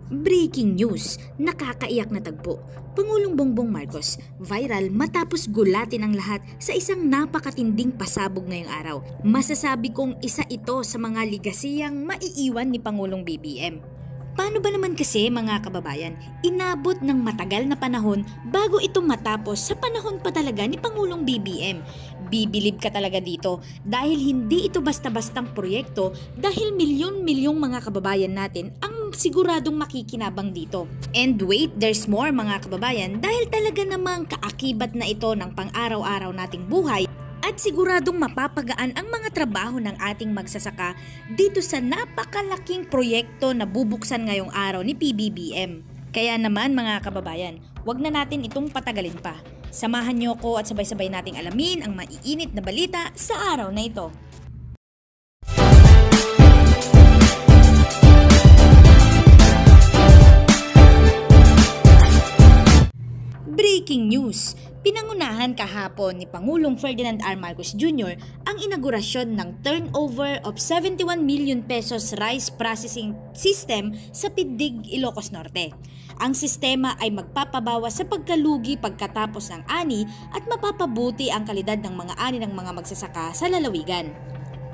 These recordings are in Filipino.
Breaking news, nakakaiyak na tagpo. Pangulong Bongbong Marcos, viral matapos gulatin ang lahat sa isang napakatinding pasabog ngayong araw. Masasabi kong isa ito sa mga ligasiyang maiiwan ni Pangulong BBM. Paano ba naman kasi mga kababayan, inabot ng matagal na panahon bago ito matapos sa panahon pa talaga ni Pangulong BBM. Bibilib ka talaga dito dahil hindi ito basta-bastang proyekto dahil milyon-milyong mga kababayan natin ang siguradong makikinabang dito. And wait, there's more mga kababayan dahil talaga namang kaakibat na ito ng pang-araw-araw nating buhay. At siguradong mapapagaan ang mga trabaho ng ating magsasaka dito sa napakalaking proyekto na bubuksan ngayong araw ni PBBM. Kaya naman mga kababayan, wag na natin itong patagalin pa. Samahan niyo ko at sabay-sabay nating alamin ang maiinit na balita sa araw na ito. Breaking news! Pinangunahan kahapon ni Pangulong Ferdinand R. Marcos Jr. ang inaugurasyon ng turnover of 71 million pesos rice processing system sa Pidig, Ilocos Norte. Ang sistema ay magpapabawas sa pagkalugi pagkatapos ng ani at mapapabuti ang kalidad ng mga ani ng mga magsasaka sa lalawigan.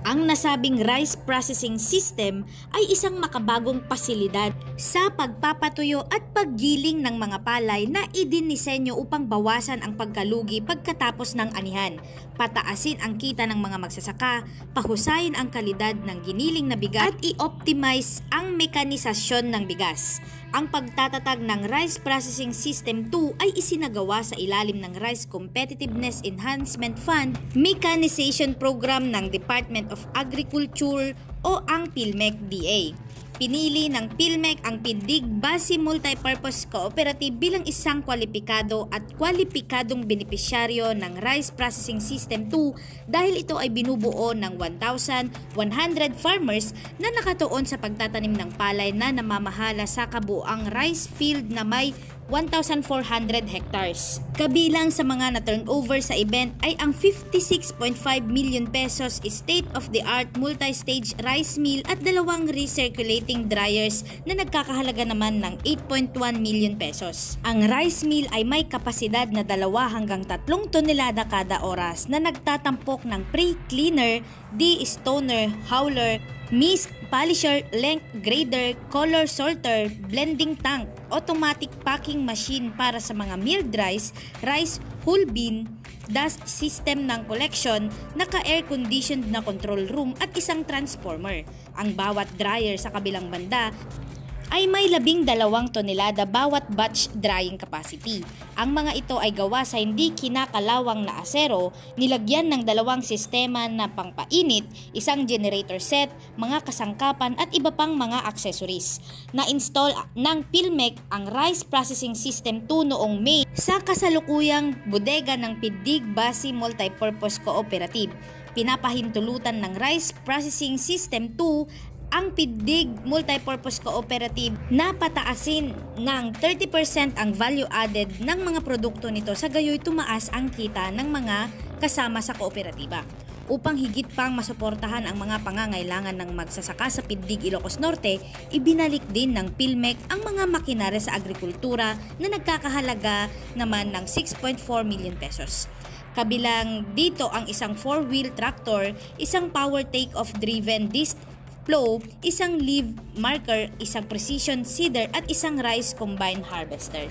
Ang nasabing rice processing system ay isang makabagong pasilidad sa pagpapatuyo at paggiling ng mga palay na idinisenyo upang bawasan ang pagkalugi pagkatapos ng anihan, pataasin ang kita ng mga magsasaka, pahusayin ang kalidad ng giniling na bigas at i-optimize ang mekanisasyon ng bigas. Ang pagtatatag ng Rice Processing System 2 ay isinagawa sa ilalim ng Rice Competitiveness Enhancement Fund Mechanization Program ng Department of Agriculture o ang PhilMec-DA. Pinili ng PhilMec ang Pidig Basi Multipurpose Cooperative bilang isang kwalipikado at kwalipikadong benepisyaryo ng Rice Processing System 2 dahil ito ay binubuo ng 1,100 farmers na nakatuon sa pagtatanim ng palay na namamahala sa kabuang rice field na may 1,400 hectares. Kabilang sa mga na-turnover sa event ay ang 56.5 million pesos state-of-the-art multi-stage rice mill at dalawang recirculating dryers na nagkakahalaga naman ng 8.1 million pesos. Ang rice mill ay may kapasidad na 2 hanggang 3 tonelada kada oras na nagtatampok ng pre-cleaner, de-stoner, howler, mist, polisher, length grader, color sorter, blending tank, automatic packing machine para sa mga milled rice, rice whole bean, dust system ng collection, naka-air conditioned na control room at isang transformer. Ang bawat dryer sa kabilang banda ay may 12 tonelada bawat batch drying capacity. Ang mga ito ay gawa sa hindi kinakalawang na asero, nilagyan ng 2 sistema na pangpainit, isang generator set, mga kasangkapan at iba pang mga accessories. Na-install ng PhilMec ang Rice Processing System 2 noong May sa kasalukuyang bodega ng Pidig Basi Multipurpose Cooperative. Pinapahintulutan ng Rice Processing System 2 ang Pidig Multipurpose Cooperative na pataasin ng 30% ang value added ng mga produkto nito sa gayoy tumaas ang kita ng mga kasama sa kooperatiba. Upang higit pang masuportahan ang mga pangangailangan ng magsasaka sa Pidig, Ilocos Norte, ibinalik din ng PhilMec ang mga makinarya sa agrikultura na nagkakahalaga naman ng 6.4 million pesos. Kabilang dito ang isang 4-wheel tractor, isang power take-off driven disc plow, isang leaf marker, isang precision seeder at isang rice combine harvester.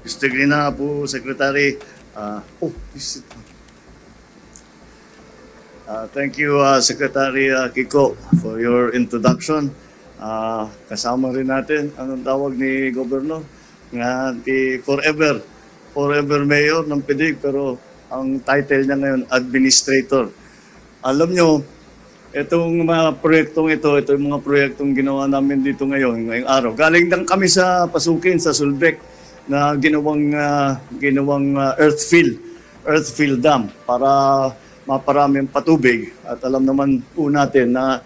Mr. Grina po, Secretary. Thank you, Secretary Kiko, for your introduction. Kasama rin natin, anong tawag ni Governor? Nga, forever Mayor ng Pidig, pero ang title niya ngayon, Administrator. Alam nyo, itong mga proyektong ito yung mga proyektong ginawa namin dito ngayong araw. Galing lang kami sa Pasukin, sa Sulbec, na ginawang earth fill dam para maparami ang patubig. At alam naman po natin na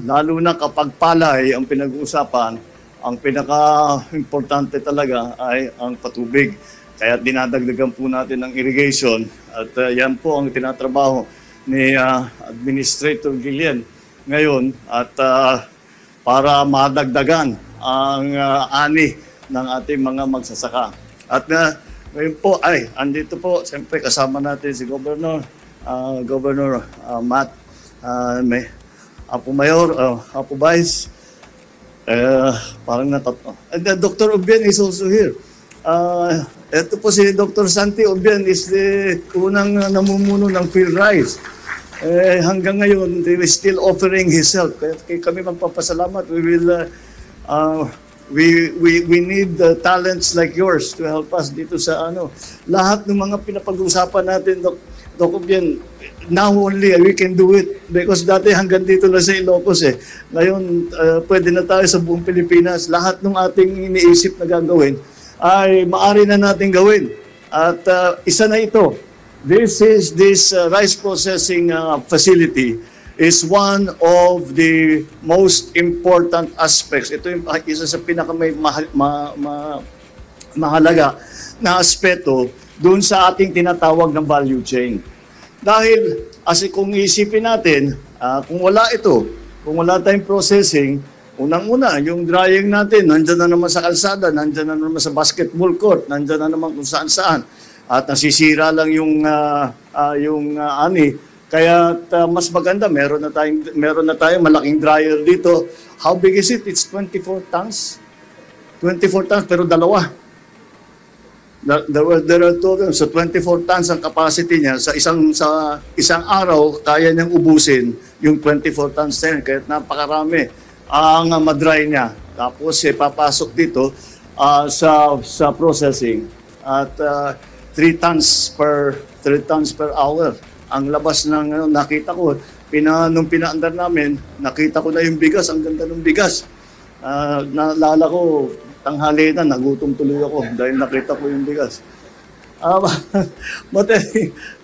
lalo na kapag palay ang pinag-uusapan, ang pinaka-importante talaga ay ang patubig. Kaya dinadagdagan po natin ang irrigation at yan po ang tinatrabaho ni Administrator Gillian ngayon at para madagdagan ang ani ng ating mga magsasaka. At ngayon po andito po, siyempre kasama natin si Governor Matt, Apo Mayor, Apo Vice, parang natatlo. And Dr. Ubian is also here. Ito po si Dr. Santi Ubian is the unang namumuno ng PhilRice. Hanggang ngayon, they is still offering his help. Kaya kami magpapasalamat. We need talents like yours to help us dito sa lahat ng mga pinapag-usapan natin, Doc Ubian, now only we can do it because dati hanggang dito lang sa Ilocos Ngayon, pwede na tayo sa buong Pilipinas. Lahat ng ating iniisip na gagawin ay maaari na natin gawin. At isa na ito. This rice processing facility is one of the most important aspects. Ito yung isa sa mahalaga na aspeto doon sa ating tinatawag ng value chain. Dahil, kung isipin natin, kung wala ito, kung wala tayong processing, unang-una, yung drying natin, nandyan na naman sa kalsada, nandyan na naman sa basketball court, nandyan na naman kung saan-saan. At nasisira lang yung ani. Kaya mas maganda, meron na tayong malaking dryer dito. How big is it? It's 24 tons. 24 tons, pero dalawa. There are two of them. So 24 tons ang capacity niya. Sa isang araw, kaya niyang ubusin yung 24 tons na yun. Kaya napakarami ang madry niya. Tapos papasok dito sa processing. At 3 tons per hour. Ang labas ng nakita ko, nung pinaandar namin, nakita ko na yung bigas. Ang ganda ng bigas. Naalala ko, tanghali na, nagutom tuloy ako dahil nakita ko yung bigas. But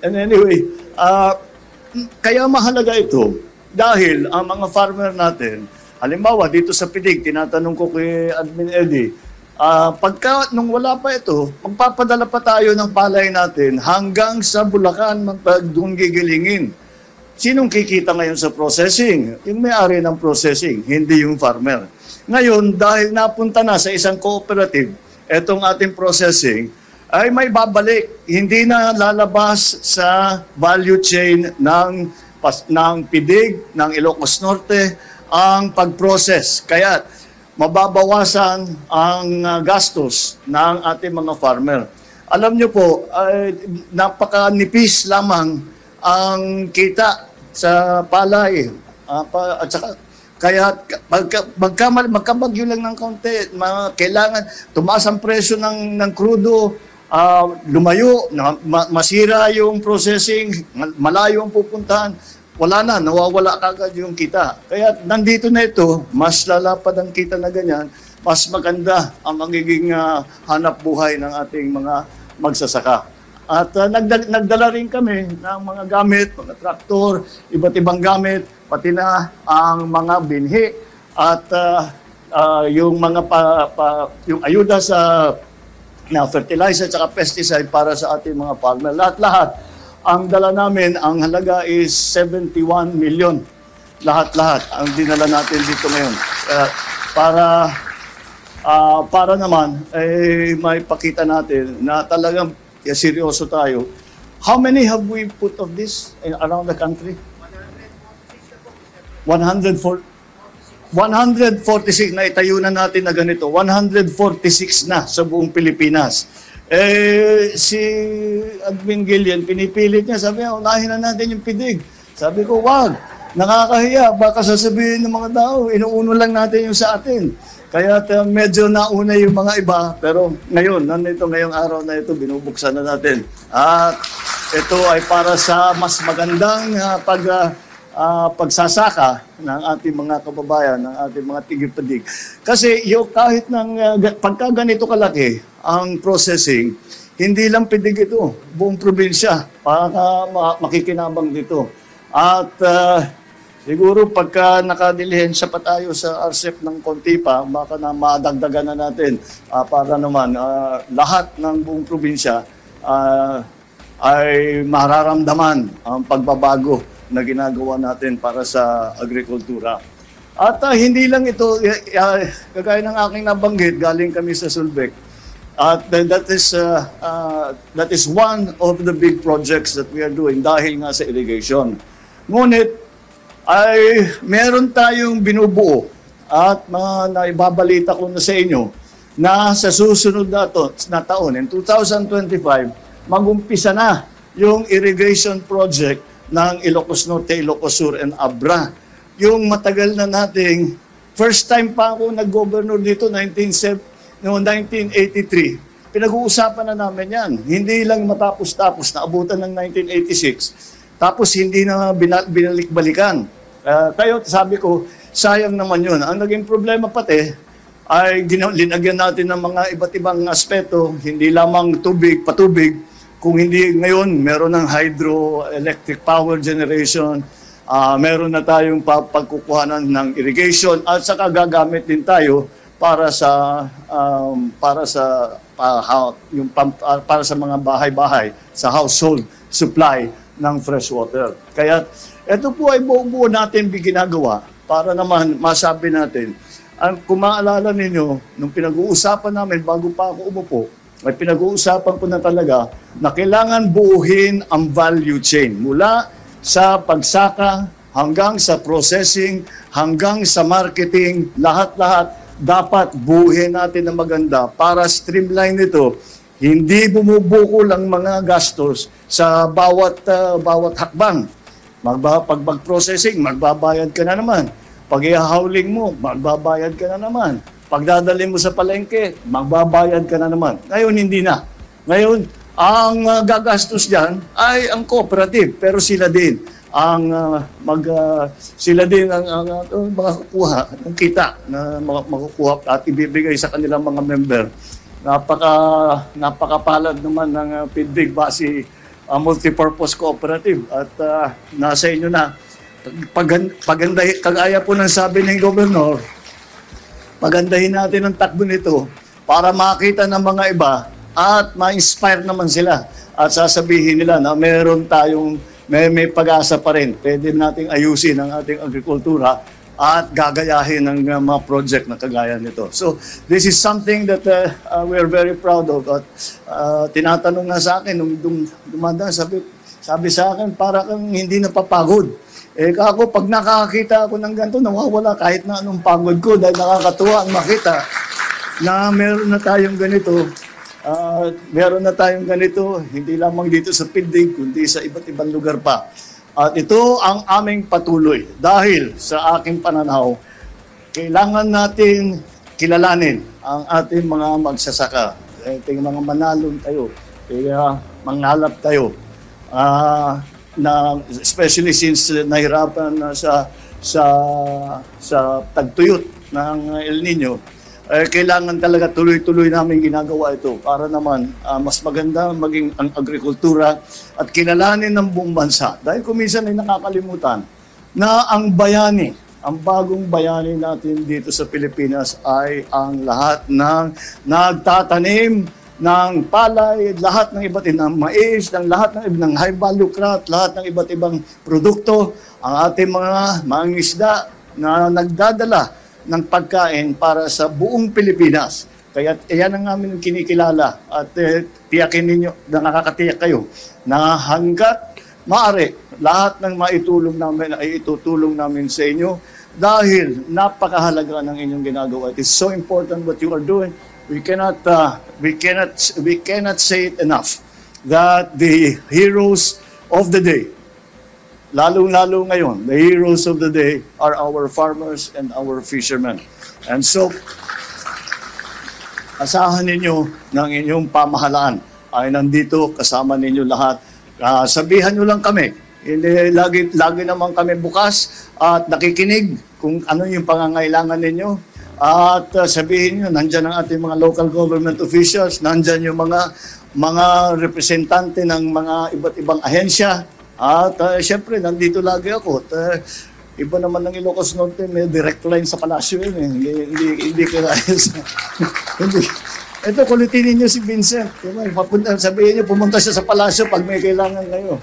anyway, kaya mahalaga ito dahil ang mga farmer natin, halimbawa dito sa Pidig, tinatanong ko kay Admin Eddie, nung wala pa ito, magpapadala pa tayo ng palay natin hanggang sa Bulacan, doon gigilingin. Sinong kikita ngayon sa processing? Yung may-ari ng processing, hindi yung farmer. Ngayon, dahil napunta na sa isang cooperative, etong ating processing, ay may babalik. Hindi na lalabas sa value chain ng Pidig, ng Ilocos Norte, ang pag-process. Kaya, mababawasan ang gastos ng ating mga farmer. Alam nyo po, napakanipis lamang ang kita sa palay. At saka, kaya magkabagyo lang ng kaunti, kailangan tumaas ang presyo ng krudo, lumayo, masira yung processing, malayo ang pupuntahan, wala na, nawawala kagad yung kita. Kaya nandito na ito, mas lalapad ang kita na ganyan, mas maganda ang magiging hanap buhay ng ating mga magsasaka. At nagdala rin kami ng mga gamit, mga traktor, iba't ibang gamit, pati na ang mga binhi at yung mga yung ayuda sa fertilizer at pesticide para sa ating mga farmer. Lahat-lahat. Ang dala namin, ang halaga is 71 million. Lahat-lahat ang dinala natin dito ngayon. Para naman, may pakita natin na talagang seryoso tayo. How many have we put of this around the country? 146 na itayo na natin na ganito. 146 na sa buong Pilipinas. Si Admin Gillian, pinipilit niya, sabi niya, unahin na natin yung Pidig. Sabi ko, wag, nakakahiya, baka sasabihin ng mga tao, inuuno lang natin yung sa atin. Kaya medyo nauna yung mga iba, pero ngayon, ngayong araw na ito, binubuksan na natin. At ito ay para sa mas magandang pagsasaka ng ating mga kababayan, ng ating mga tigil-padig. Kasi kahit pagka ganito kalaki ang processing, hindi lang Pidig ito, buong probinsya, para makikinabang dito. At siguro pagka nakadilihensya pa tayo sa RCEP ng konti pa, baka na madagdagan na natin para naman lahat ng buong probinsya ay mararamdaman ang pagbabago na ginagawa natin para sa agrikultura. At hindi lang ito, kagaya ng aking nabanggit, galing kami sa Sulbec. At that is one of the big projects that we are doing dahil nga sa irrigation. Ngunit ay meron tayong binubuo at naibabalita ko na sa inyo na sa susunod na taon, in 2025, mag-umpisa na yung irrigation project ng Ilocos Norte, Ilocos Sur, and Abra. Yung matagal na nating, first time pa ako nag-governor dito, 1983, pinag-uusapan na namin yan. Hindi lang matapos-tapos, naabutan ng 1986. Tapos hindi na binalik-balikan. Kaya sabi ko, sayang naman yun. Ang naging problema pati ay linagyan natin ng mga iba't ibang aspeto, hindi lamang tubig, patubig, kung hindi ngayon, meron ng hydroelectric power generation, meron na tayong pagkukuhanan ng irrigation, at saka gagamit din tayo para sa mga bahay-bahay, sa household supply ng fresh water. Kaya ito po ay buo-buo natin ginagawa para naman masabi natin. Kung maalala ninyo, nung pinag-uusapan namin bago pa ako umupo, ay pinag-uusapan ko na talaga na kailangan buuhin ang value chain mula sa pagsaka hanggang sa processing, hanggang sa marketing, lahat-lahat dapat buuhin natin na maganda para streamline ito. Hindi bumubuko lang mga gastos sa bawat hakbang. Pag mag-processing, magbabayad ka na naman. Pag ihahawling mo, magbabayad ka na naman. Pagdadalhin mo sa palengke, magbabayad ka na naman. Ngayon, hindi na. Ngayon, ang gagastos dyan ay ang cooperative, pero sila din ang makakukuha ng kita na makukuha at ibibigay sa kanilang mga member. Napakapalad naman ng PIDBIG Basi Multipurpose Cooperative at nasa inyo na. Pagandahin, kagaya po ng sabi ng gobernador, pagandahin natin ang takbo nito para makita ng mga iba at ma-inspire naman sila at sasabihin nila na meron tayong may pag-asa pa rin. Pwede nating ayusin ang ating agrikultura at gagayahin ng mga project na kagaya nito. So, this is something that we are very proud of. At tinatanong nga sa akin, nung dumadaan, sabi sa akin, para kang hindi napapagod. Ako, pag nakakita ako ng ganito, nawawala kahit na anong pagod ko dahil nakakatuwa ang makita na meron na tayong ganito. Hindi lamang dito sa PIDBIG, kundi sa iba't ibang lugar pa. At ito ang aming patuloy. Dahil sa aking pananaw, kailangan natin kilalanin ang ating mga magsasaka. Ating mga manalon tayo, mangalap tayo. Especially since nahirapan na sa tagtuyot ng El Nino, kailangan talaga tuloy-tuloy namin ginagawa ito para naman mas maganda maging ang agrikultura at kilalanin ng buong bansa. Dahil kung minsan ay nakakalimutan na ang bayani, ang bagong bayani natin dito sa Pilipinas ay ang lahat ng nagtatanim ng palay, lahat ng iba't ibang mais, lahat ng high value crop, lahat ng iba't ibang produkto, ang ating mga mangingisda na nagdadala ng pagkain para sa buong Pilipinas. Kaya yan ang aming kinikilala at tiyakin ninyo na nakakatiyak kayo na hanggat maaari, lahat ng maitulong namin ay itutulong namin sa inyo dahil napakahalaga ng inyong ginagawa. It is so important what you are doing. We cannot say it enough that the heroes of the day, lalong-lalo ngayon, the heroes of the day are our farmers and our fishermen. And so, asahan ninyo ng inyong pamahalaan ay nandito kasama ninyo lahat. Sabihan nyo lang kami. Hindi, lagi naman kami bukas at nakikinig kung ano yung pangangailangan ninyo. At sabihin nyo, nandyan ang ating mga local government officials, nandyan yung mga representante ng mga iba't ibang ahensya. At syempre, nandito lagi ako. At, iba naman ng Ilocos Norte, may direct line sa palasyo yun. Hindi kaya sa... Ito, kulitin niyo si Vincent. Sabihin niyo, pumunta siya sa palasyo pag may kailangan kayo.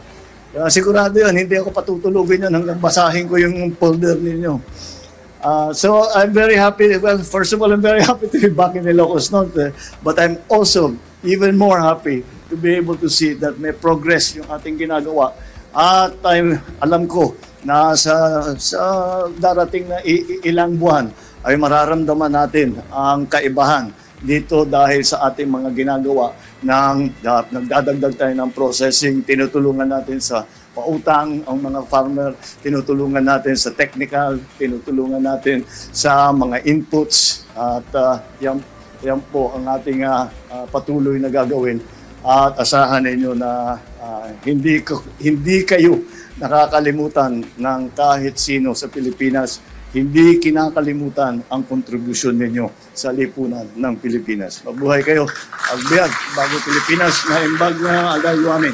Sigurado yun, hindi ako patutulugin yan hanggang basahin ko yung folder ninyo. So I'm very happy. Well, first of all, I'm very happy to be back in Ilocos Norte, but I'm also even more happy to be able to see that may progress yung ating ginagawa. At alam ko na sa darating na ilang buwan ay mararamdaman natin ang kaibahan dito dahil sa ating mga ginagawa nagdadagdag tayo ng processing, tinutulungan natin sa pautang ang mga farmer, tinutulungan natin sa technical, tinutulungan natin sa mga inputs at yan po ang ating patuloy na gagawin at asahan ninyo na hindi kayo nakakalimutan ng kahit sino sa Pilipinas. Hindi kinakalimutan ang kontribusyon ninyo sa lipunan ng Pilipinas. Mabuhay kayo. Agbiag, bago Pilipinas, na imbag na agay luamin.